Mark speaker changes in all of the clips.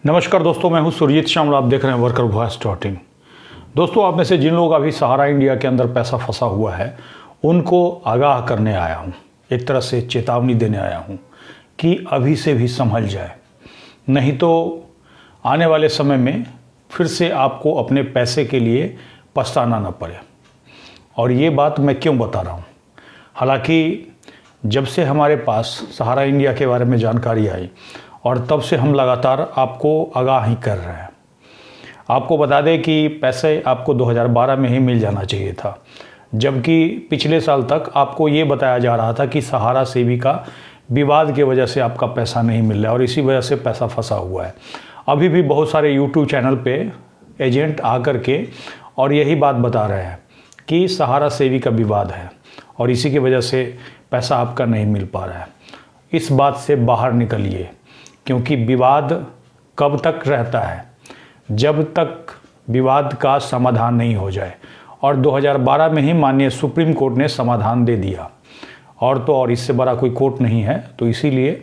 Speaker 1: नमस्कार दोस्तों, मैं हूं सुरजीत श्यामल। आप देख रहे हैं वर्कर वॉइस .in। दोस्तों, आप में से जिन लोग अभी सहारा इंडिया के अंदर पैसा फंसा हुआ है उनको आगाह करने आया हूं, एक तरह से चेतावनी देने आया हूं कि अभी से भी संभल जाए, नहीं तो आने वाले समय में फिर से आपको अपने पैसे के लिए पछताना न पड़े। और ये बात मैं क्यों बता रहा हूँ, हालांकि जब से हमारे पास सहारा इंडिया के बारे में जानकारी आई और तब से हम लगातार आपको आगाह ही कर रहे हैं। आपको बता दें कि पैसे आपको 2012 में ही मिल जाना चाहिए था, जबकि पिछले साल तक आपको ये बताया जा रहा था कि सहारा सेविका विवाद की वजह से आपका पैसा नहीं मिल रहा है और इसी वजह से पैसा फंसा हुआ है। अभी भी बहुत सारे यूट्यूब चैनल पे एजेंट आकर के और यही बात बता रहे हैं कि सहारा सेविका विवाद है और इसी की वजह से पैसा आपका नहीं मिल पा रहा है। इस बात से बाहर निकलिए, क्योंकि विवाद कब तक रहता है, जब तक विवाद का समाधान नहीं हो जाए। और 2012 में ही माननीय सुप्रीम कोर्ट ने समाधान दे दिया, और तो और इससे बड़ा कोई कोर्ट नहीं है। तो इसीलिए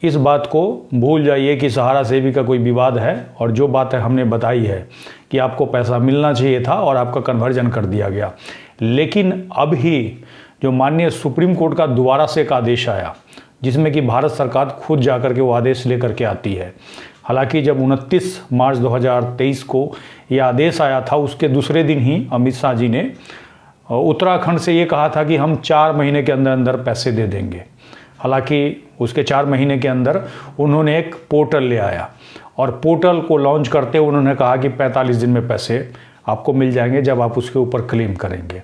Speaker 1: इस बात को भूल जाइए कि सहारा सेविका कोई विवाद है, और जो बात है हमने बताई है कि आपको पैसा मिलना चाहिए था और आपका कन्वर्जन कर दिया गया। लेकिन अभी जो माननीय सुप्रीम कोर्ट का दोबारा से एक आदेश आया, जिसमें कि भारत सरकार खुद जाकर के वो आदेश लेकर के आती है। हालांकि जब 29 मार्च 2023 को ये आदेश आया था, उसके दूसरे दिन ही अमित शाह जी ने उत्तराखंड से ये कहा था कि हम 4 महीने के अंदर अंदर पैसे दे देंगे। हालांकि उसके 4 महीने के अंदर उन्होंने एक पोर्टल ले आया और पोर्टल को लॉन्च करते हुए उन्होंने कहा कि 45 दिन में पैसे आपको मिल जाएंगे जब आप उसके ऊपर क्लेम करेंगे।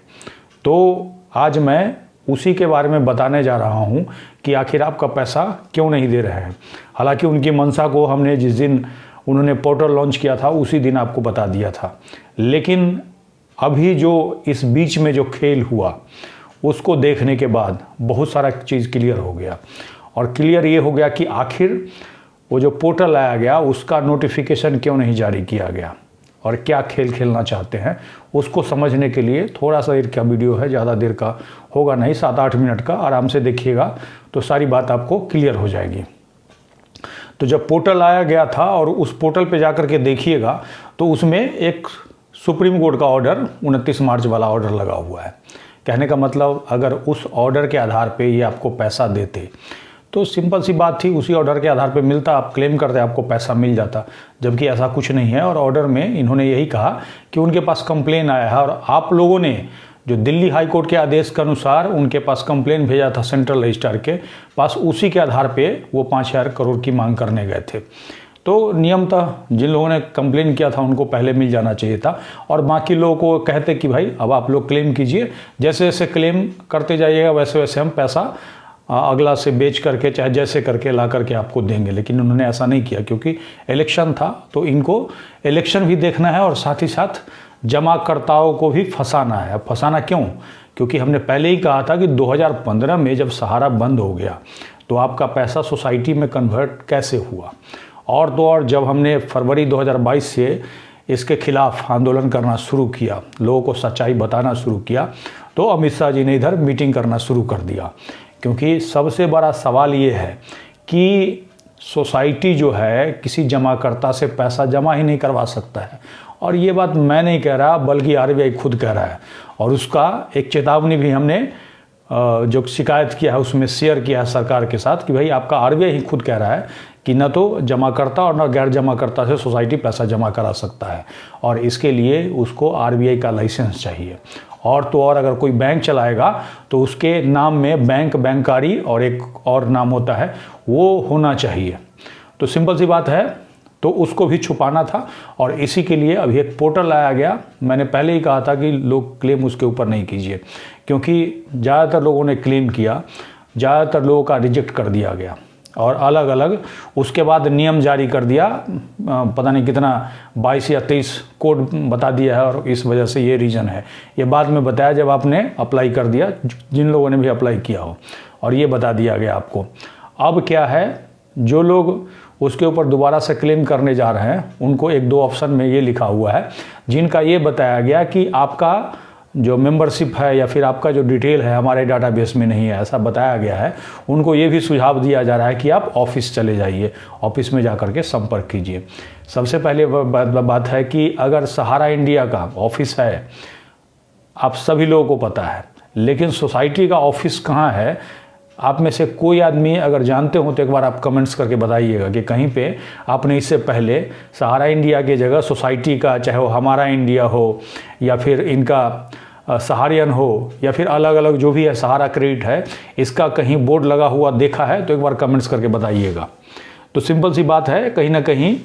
Speaker 1: तो आज मैं उसी के बारे में बताने जा रहा हूं कि आखिर आपका पैसा क्यों नहीं दे रहे हैं। हालांकि उनकी मंशा को हमने जिस दिन उन्होंने पोर्टल लॉन्च किया था उसी दिन आपको बता दिया था, लेकिन अभी जो इस बीच में जो खेल हुआ उसको देखने के बाद बहुत सारा चीज़ क्लियर हो गया। और क्लियर ये हो गया कि आखिर वो जो पोर्टल लाया गया उसका नोटिफिकेशन क्यों नहीं जारी किया गया और क्या खेल खेलना चाहते हैं। उसको समझने के लिए थोड़ा सा देर का वीडियो है, ज़्यादा देर का होगा नहीं, 7-8 मिनट का, आराम से देखिएगा तो सारी बात आपको क्लियर हो जाएगी। तो जब पोर्टल आया गया था और उस पोर्टल पे जाकर के देखिएगा तो उसमें एक सुप्रीम कोर्ट का ऑर्डर 29 मार्च वाला ऑर्डर लगा हुआ है। कहने का मतलब, अगर उस ऑर्डर के आधार पर ये आपको पैसा देते तो सिंपल सी बात थी, उसी ऑर्डर के आधार पे मिलता, आप क्लेम करते, आपको पैसा मिल जाता। जबकि ऐसा कुछ नहीं है। और ऑर्डर में इन्होंने यही कहा कि उनके पास कंप्लेन आया है और आप लोगों ने जो दिल्ली हाई कोर्ट के आदेश के अनुसार उनके पास कंप्लेन भेजा था सेंट्रल रजिस्ट्रार के पास, उसी के आधार पे वो 5,000 करोड़ की मांग करने गए थे। तो नियमतः जिन लोगों ने कंप्लेन किया था उनको पहले मिल जाना चाहिए था, और बाकी लोगों को कहते कि भाई अब आप लोग क्लेम कीजिए, जैसे जैसे क्लेम करते जाइएगा वैसे वैसे हम पैसा अगला से बेच करके चाहे जैसे करके ला करके आपको देंगे। लेकिन उन्होंने ऐसा नहीं किया, क्योंकि इलेक्शन था तो इनको इलेक्शन भी देखना है और साथ ही साथ जमाकर्ताओं को भी फंसाना है। फंसाना क्यों? क्योंकि हमने पहले ही कहा था कि 2015 में जब सहारा बंद हो गया तो आपका पैसा सोसाइटी में कन्वर्ट कैसे हुआ। और तो और जब हमने फरवरी 2022 से इसके खिलाफ आंदोलन करना शुरू किया, लोगों को सच्चाई बताना शुरू किया, तो अमित शाह जी ने इधर मीटिंग करना शुरू कर दिया। क्योंकि सबसे बड़ा सवाल ये है कि सोसाइटी जो है किसी जमाकर्ता से पैसा जमा ही नहीं करवा सकता है। और ये बात मैं नहीं कह रहा, बल्कि आरबीआई खुद कह रहा है। और उसका एक चेतावनी भी हमने जो शिकायत किया है उसमें शेयर किया है सरकार के साथ कि भाई आपका आरबीआई ही खुद कह रहा है कि न तो जमाकर्ता और न गैर जमाकर्ता से सोसाइटी पैसा जमा करा सकता है, और इसके लिए उसको आरबीआई का लाइसेंस चाहिए। और तो और अगर कोई बैंक चलाएगा तो उसके नाम में बैंक, बैंकारी और एक और नाम होता है, वो होना चाहिए। तो सिंपल सी बात है, तो उसको भी छुपाना था और इसी के लिए अभी एक पोर्टल लाया गया। मैंने पहले ही कहा था कि लोग क्लेम उसके ऊपर नहीं कीजिए, क्योंकि ज़्यादातर लोगों ने क्लेम किया, ज़्यादातर लोगों का रिजेक्ट कर दिया गया और अलग अलग उसके बाद नियम जारी कर दिया। पता नहीं कितना 22 या 23 कोड बता दिया है, और इस वजह से ये रीज़न है। ये बाद में बताया जब आपने अप्लाई कर दिया, जिन लोगों ने भी अप्लाई किया हो, और ये बता दिया गया आपको। अब क्या है, जो लोग उसके ऊपर दोबारा से क्लेम करने जा रहे हैं उनको 1-2 ऑप्शन में ये लिखा हुआ है, जिनका ये बताया गया कि आपका जो मेंबरशिप है या फिर आपका जो डिटेल है हमारे डाटाबेस में नहीं है, ऐसा बताया गया है, उनको ये भी सुझाव दिया जा रहा है कि आप ऑफिस चले जाइए, ऑफिस में जा कर के संपर्क कीजिए। सबसे पहले बात है कि अगर सहारा इंडिया का ऑफिस है, आप सभी लोगों को पता है, लेकिन सोसाइटी का ऑफिस कहाँ है, आप में से कोई आदमी अगर जानते हो तो एक बार आप कमेंट्स करके बताइएगा कि कहीं पे आपने इससे पहले सहारा इंडिया की जगह सोसाइटी का, चाहे वो हमारा इंडिया हो या फिर इनका सहारियन हो या फिर अलग अलग जो भी है, सहारा क्रेडिट है, इसका कहीं बोर्ड लगा हुआ देखा है तो एक बार कमेंट्स करके बताइएगा। तो सिंपल सी बात है, कहीं ना कहीं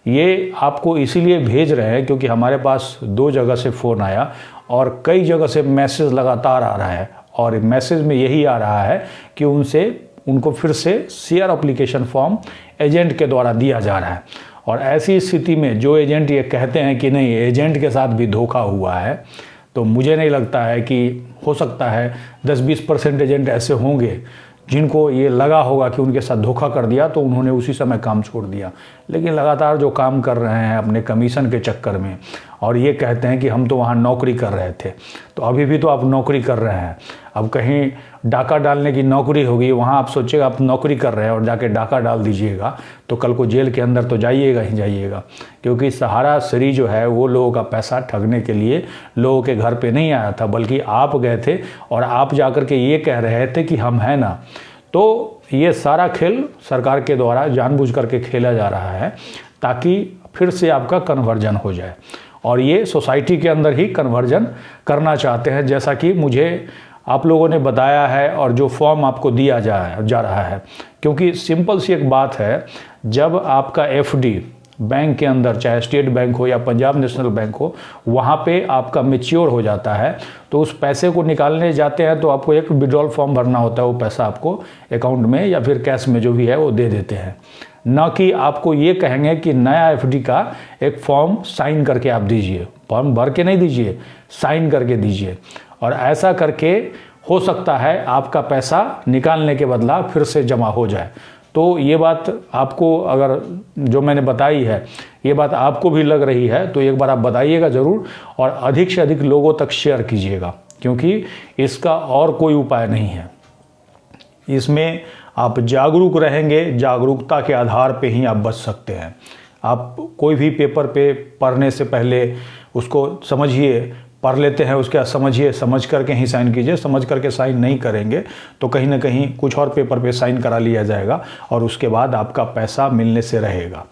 Speaker 1: ये आपको इसीलिए भेज रहे हैं क्योंकि हमारे पास 2 जगह से फ़ोन आया और कई जगह से मैसेज लगातार आ रहा है, और मैसेज में यही आ रहा है कि उनको फिर से शेयर एप्लीकेशन फॉर्म एजेंट के द्वारा दिया जा रहा है। और ऐसी स्थिति में जो एजेंट ये कहते हैं कि नहीं, एजेंट के साथ भी धोखा हुआ है, तो मुझे नहीं लगता है कि हो सकता है 10-20% एजेंट ऐसे होंगे जिनको ये लगा होगा कि उनके साथ धोखा कर दिया तो उन्होंने उसी समय काम छोड़ दिया। लेकिन लगातार जो काम कर रहे हैं अपने कमीशन के चक्कर में, और ये कहते हैं कि हम तो वहाँ नौकरी कर रहे थे, तो अभी भी तो आप नौकरी कर रहे हैं। अब कहीं डाका डालने की नौकरी होगी, वहाँ आप सोचिएगा आप नौकरी कर रहे हैं और जाके डाका डाल दीजिएगा तो कल को जेल के अंदर तो जाइएगा ही जाइएगा। क्योंकि सहारा श्री जो है वो लोगों का पैसा ठगने के लिए लोगों के घर पे नहीं आया था, बल्कि आप गए थे और आप जाकर के ये कह रहे थे कि हम हैं ना। तो ये सारा खेल सरकार के द्वारा जानबूझ करके खेला जा रहा है ताकि फिर से आपका कन्वर्जन हो जाए, और ये सोसाइटी के अंदर ही कन्वर्जन करना चाहते हैं, जैसा कि मुझे आप लोगों ने बताया है और जो फॉर्म आपको दिया जा रहा है। क्योंकि सिंपल सी एक बात है, जब आपका एफडी बैंक के अंदर, चाहे स्टेट बैंक हो या पंजाब नेशनल बैंक हो, वहाँ पे आपका मैच्योर हो जाता है तो उस पैसे को निकालने जाते हैं तो आपको एक विड्रॉल फॉर्म भरना होता है, वो पैसा आपको अकाउंट में या फिर कैश में जो भी है वो दे देते हैं। न कि आपको ये कहेंगे कि नया एफडी का एक फॉर्म साइन करके आप दीजिए, फॉर्म भर के नहीं दीजिए, साइन करके दीजिए। और ऐसा करके हो सकता है आपका पैसा निकालने के बदला फिर से जमा हो जाए। तो ये बात आपको, अगर जो मैंने बताई है ये बात आपको भी लग रही है तो एक बार आप बताइएगा ज़रूर, और अधिक से अधिक लोगों तक शेयर कीजिएगा, क्योंकि इसका और कोई उपाय नहीं है। इसमें आप जागरूक रहेंगे, जागरूकता के आधार पे ही आप बच सकते हैं। आप कोई भी पेपर पे पढ़ने से पहले उसको समझिए, पढ़ लेते हैं उसके समझिए, समझ करके ही साइन कीजिए। समझ करके साइन नहीं करेंगे तो कहीं ना कहीं कुछ और पेपर पे साइन करा लिया जाएगा और उसके बाद आपका पैसा मिलने से रहेगा।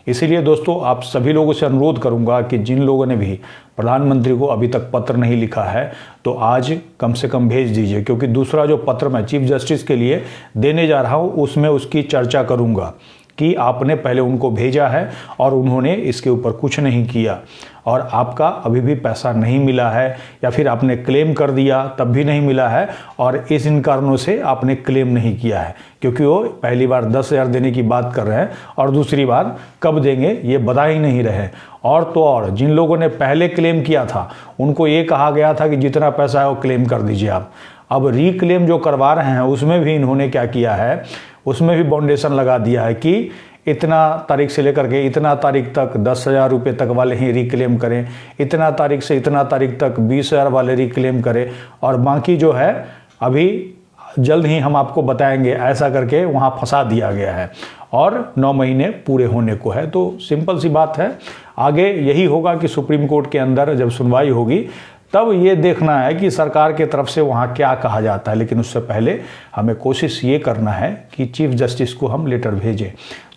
Speaker 1: इसीलिए दोस्तों, आप सभी लोगों से अनुरोध करूंगा कि जिन लोगों ने भी प्रधानमंत्री को अभी तक पत्र नहीं लिखा है तो आज कम से कम भेज दीजिए, क्योंकि दूसरा जो पत्र मैं चीफ जस्टिस के लिए देने जा रहा हूँ उसमें उसकी चर्चा करूँगा कि आपने पहले उनको भेजा है और उन्होंने इसके ऊपर कुछ नहीं किया, और आपका अभी भी पैसा नहीं मिला है, या फिर आपने क्लेम कर दिया तब भी नहीं मिला है, और इन कारणों से आपने क्लेम नहीं किया है। क्योंकि वो पहली बार 10,000 देने की बात कर रहे हैं और दूसरी बार कब देंगे ये बता ही नहीं रहे। और तो और जिन लोगों ने पहले क्लेम किया था उनको ये कहा गया था कि जितना पैसा है वो क्लेम कर दीजिए आप। अब रीक्लेम जो करवा रहे हैं उसमें भी इन्होंने क्या किया है, उसमें भी बाउंडेशन लगा दिया है कि इतना तारीख से लेकर के इतना तारीख तक 10,000 रुपये तक वाले ही रिक्लेम करें, इतना तारीख से इतना तारीख तक 20,000 वाले रिक्लेम करें, और बाकी जो है अभी जल्द ही हम आपको बताएंगे, ऐसा करके वहाँ फंसा दिया गया है। और 9 महीने पूरे होने को है। तो सिंपल सी बात है, आगे यही होगा कि सुप्रीम कोर्ट के अंदर जब सुनवाई होगी तब ये देखना है कि सरकार के तरफ से वहाँ क्या कहा जाता है। लेकिन उससे पहले हमें कोशिश ये करना है कि चीफ जस्टिस को हम लेटर भेजें।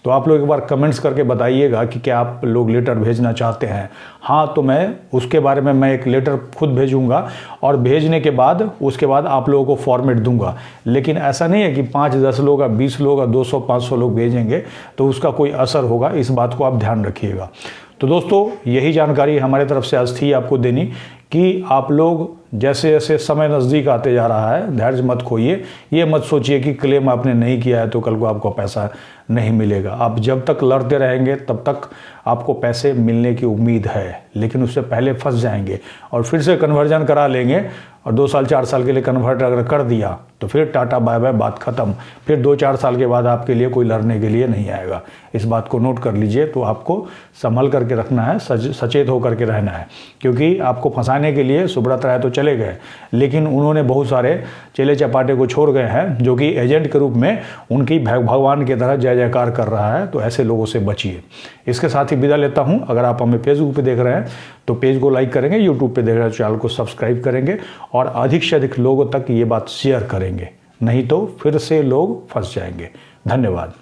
Speaker 1: तो आप लोग एक बार कमेंट्स करके बताइएगा कि क्या आप लोग लेटर भेजना चाहते हैं। हाँ, तो मैं उसके बारे में मैं एक लेटर खुद भेजूंगा, और भेजने के बाद उसके बाद आप लोगों को फॉर्मेट दूंगा। लेकिन ऐसा नहीं है कि 5-10 लोग या 20 लोग या 200-500 लोग भेजेंगे तो उसका कोई असर होगा, इस बात को आप ध्यान रखिएगा। तो दोस्तों, यही जानकारी हमारे तरफ से आज थी आपको देनी कि आप लोग जैसे जैसे समय नज़दीक आते जा रहा है धैर्य मत खोइए। ये मत सोचिए कि क्लेम आपने नहीं किया है तो कल को आपको पैसा नहीं मिलेगा। आप जब तक लड़ते रहेंगे तब तक आपको पैसे मिलने की उम्मीद है, लेकिन उससे पहले फंस जाएंगे और फिर से कन्वर्जन करा लेंगे, और 2 साल 4 साल के लिए कन्वर्ट अगर कर दिया तो फिर टाटा बाय बाय, बात ख़त्म। फिर 2-4 साल के बाद आपके लिए कोई लड़ने के लिए नहीं आएगा। इस बात को नोट कर लीजिए। तो आपको संभल करके रखना है, सचेत होकर के रहना है, क्योंकि आपको फंसाने दिखाने के लिए सुब्रत राय तो चले गए, लेकिन उन्होंने बहुत सारे चेले चपाटे को छोड़ गए हैं जो कि एजेंट के रूप में उनकी भगवान की तरह जय जयकार कर रहा है। तो ऐसे लोगों से बचिए। इसके साथ ही विदा लेता हूं। अगर आप हमें फेसबुक पे देख रहे हैं तो पेज को लाइक करेंगे, यूट्यूब पे देख रहे हैं तो चैनल को सब्सक्राइब करेंगे और अधिक से अधिक लोगों तक ये बात शेयर करेंगे, नहीं तो फिर से लोग फंस जाएंगे। धन्यवाद।